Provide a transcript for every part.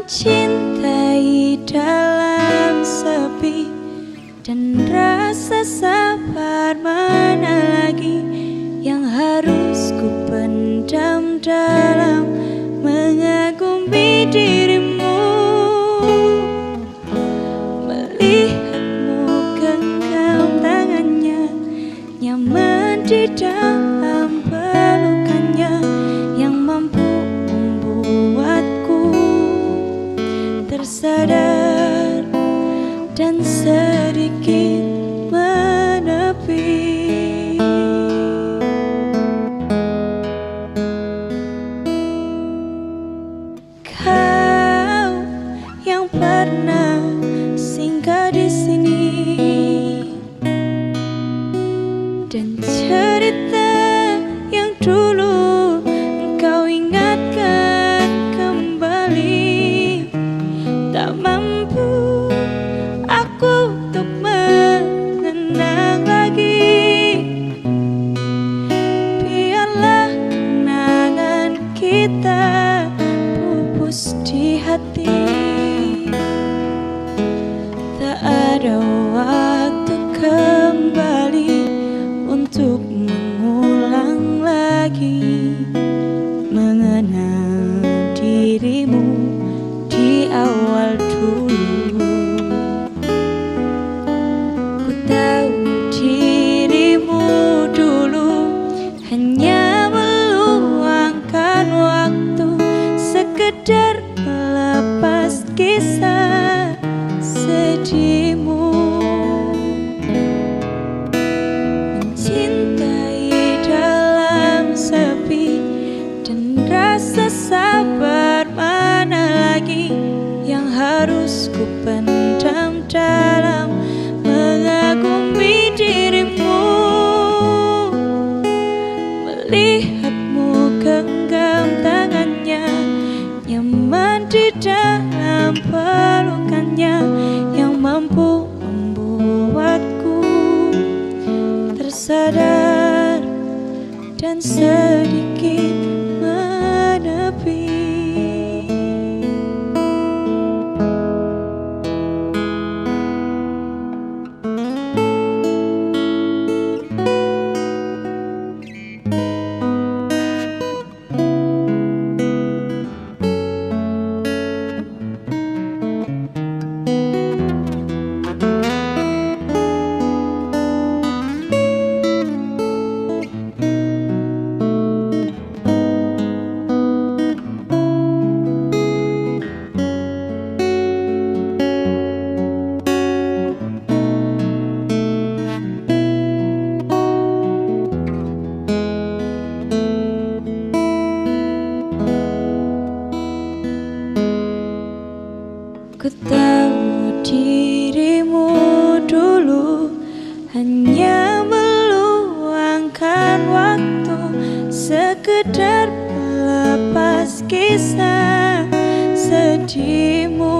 Mencintai dalam sepi dan rasa sabar mana lagi yang harus ku pendam dalam mengagumi dirimu. Melihatmu genggam tangannya, nyaman di dalam pelukannya yang mampu membuatku tersadar dan sedikit menepi. Kau yang pernah singgah di sini dan cerita yang dulu engkau ingatkan kembali, tak mampu aku untuk mengenang lagi. Biarlah kenangan kita pupus di hati. Tak ada waktu kembali untuk mengulang lagi mengenal dirimu di awal dulu. Ku tahu dirimu dulu hanya meluangkan waktu sekedar melepas kisah sedihmu. Mencintai dalam sepi dan rasa sabar mana lagi yang harus ku pendam dalam mengagumi dirimu. Melihatmu genggam tangannya, nyaman di dalam pelukannya yang mampu membuatku tersadar dan sedikit menepi. Ku tahu dirimu dulu hanya meluangkan waktu sekedar melepas kisah sedihmu.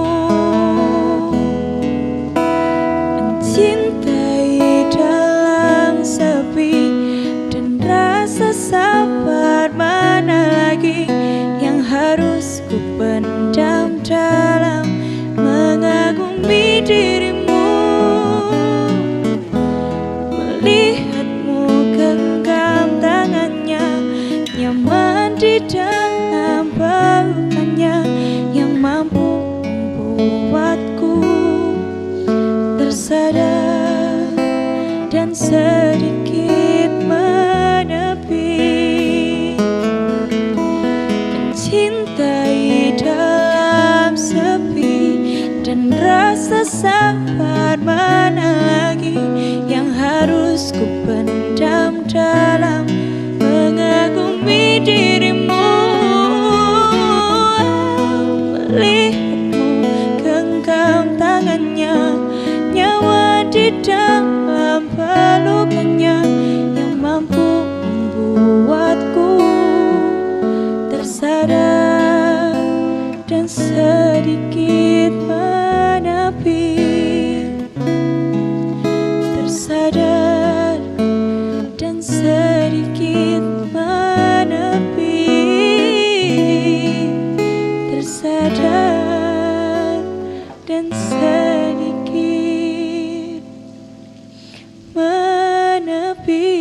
Mencintai dalam sepi dan rasa sabar mana lagi yang harus ku pendam dalam mengagumi dirimu. Melihatmu genggam tangannya, nyaman di dalam pelukannya yang mampu membuatku tersadar dan sedikit menepi. Mencintai dalam sepi dan rasa sabar mana lagi yang harus ku pendam dalam mengagumi dirimu. Melihatmu genggam tangannya, nyawa di dalam pelukannya yang mampu membuatku tersadar dan sedikit menepi. Tersadar dan sedikit menepi. Tersadar menepi.